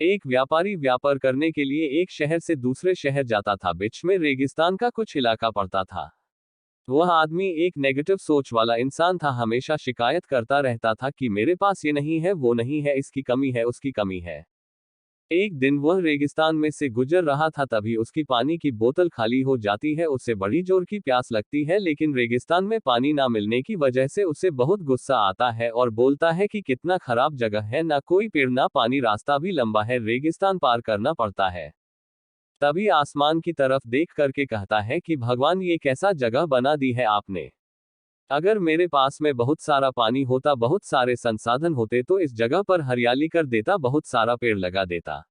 एक व्यापारी व्यापार करने के लिए एक शहर से दूसरे शहर जाता था। बीच में रेगिस्तान का कुछ इलाका पड़ता था। वह आदमी एक नेगेटिव सोच वाला इंसान था, हमेशा शिकायत करता रहता था कि मेरे पास ये नहीं है, वो नहीं है, इसकी कमी है, उसकी कमी है। एक दिन वह रेगिस्तान में से गुजर रहा था, तभी उसकी पानी की बोतल खाली हो जाती है। उसे बड़ी जोर की प्यास लगती है, लेकिन रेगिस्तान में पानी ना मिलने की वजह से उसे बहुत गुस्सा आता है और बोलता है कि कितना खराब जगह है, ना कोई पेड़ ना पानी, रास्ता भी लंबा है, रेगिस्तान पार करना पड़ता है। तभी आसमान की तरफ देख करके कहता है कि भगवान, ये कैसा जगह बना दी है आपने। अगर मेरे पास में बहुत सारा पानी होता, बहुत सारे संसाधन होते, तो इस जगह पर हरियाली कर देता, बहुत सारा पेड़ लगा देता।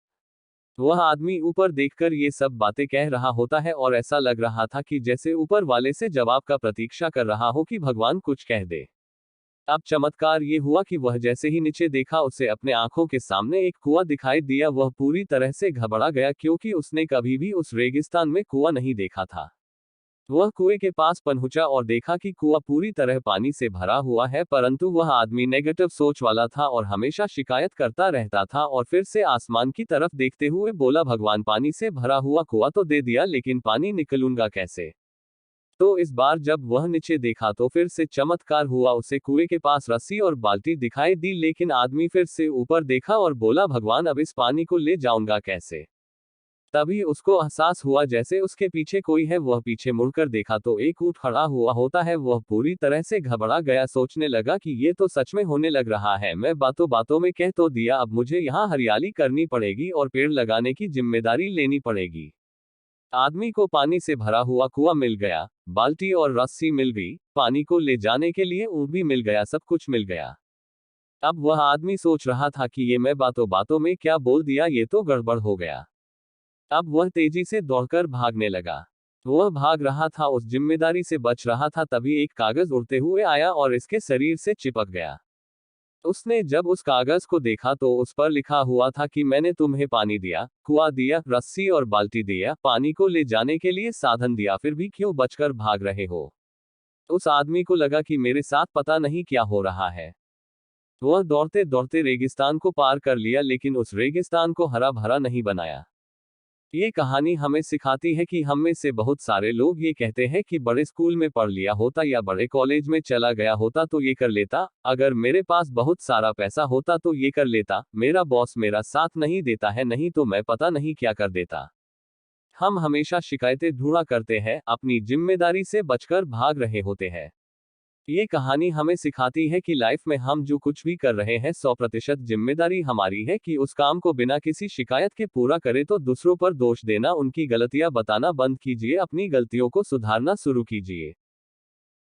वह आदमी ऊपर देखकर ये सब बातें कह रहा होता है और ऐसा लग रहा था कि जैसे ऊपर वाले से जवाब का प्रतीक्षा कर रहा हो कि भगवान कुछ कह दे। अब चमत्कार ये हुआ कि वह जैसे ही नीचे देखा, उसे अपने आंखों के सामने एक कुआं दिखाई दिया। वह पूरी तरह से घबरा गया, क्योंकि उसने कभी भी उस रेगिस्तान में कुआं नहीं देखा था। वह कुएं के पास पहुंचा और देखा कि कुआं पूरी तरह पानी से भरा हुआ है, परंतु वह आदमी नेगेटिव सोच वाला था और हमेशा शिकायत करता रहता था। और फिर से आसमान की तरफ देखते हुए बोला, भगवान, पानी से भरा हुआ कुआं तो दे दिया, लेकिन पानी निकलूंगा कैसे। तो इस बार जब वह नीचे देखा तो फिर से चमत्कार हुआ। उसे कुएं के पास रस्सी और बाल्टी दिखाई दी, लेकिन आदमी फिर से ऊपर देखा और बोला, भगवान, अब इस पानी को ले जाऊंगा कैसे। तभी उसको एहसास हुआ जैसे उसके पीछे कोई है। वह पीछे मुड़कर देखा तो एक ऊंट खड़ा हुआ होता है। वह पूरी तरह से घबरा गया, सोचने लगा कि ये तो सच में होने लग रहा है। मैं बातों बातों में कह तो दिया, अब मुझे यहाँ हरियाली करनी पड़ेगी और पेड़ लगाने की जिम्मेदारी लेनी पड़ेगी। आदमी को पानी से भरा हुआ कुआं मिल गया, बाल्टी और रस्सी मिल गई, पानी को ले जाने के लिए ऊंट भी मिल गया, सब कुछ मिल गया। अब वह आदमी सोच रहा था कि ये मैं बातों बातों में क्या बोल दिया, ये तो गड़बड़ हो गया। अब वह तेजी से दौड़कर भागने लगा। वह भाग रहा था, उस जिम्मेदारी से बच रहा था, तभी एक कागज उड़ते हुए आया और इसके शरीर से चिपक गया। उसने जब उस कागज को देखा तो उस पर लिखा हुआ था कि मैंने तुम्हें पानी दिया, कुआं दिया, रस्सी और बाल्टी दिया, पानी को ले जाने के लिए साधन दिया, फिर भी क्यों बचकर भाग रहे हो। उस आदमी को लगा कि मेरे साथ पता नहीं क्या हो रहा है। वह दौड़ते दौड़ते रेगिस्तान को पार कर लिया, लेकिन उस रेगिस्तान को हरा भरा नहीं बनाया। ये कहानी हमें सिखाती है कि हम में से बहुत सारे लोग ये कहते हैं कि बड़े स्कूल में पढ़ लिया होता या बड़े कॉलेज में चला गया होता तो ये कर लेता, अगर मेरे पास बहुत सारा पैसा होता तो ये कर लेता, मेरा बॉस मेरा साथ नहीं देता है, नहीं तो मैं पता नहीं क्या कर देता। हम हमेशा शिकायतें ढूंढा करते हैं, अपनी जिम्मेदारी से बचकर भाग रहे होते हैं। ये कहानी हमें सिखाती है कि लाइफ में हम जो कुछ भी कर रहे हैं, 100% जिम्मेदारी हमारी है कि उस काम को बिना किसी शिकायत के पूरा करें। तो दूसरों पर दोष देना, उनकी गलतियां बताना बंद कीजिए, अपनी गलतियों को सुधारना शुरू कीजिए।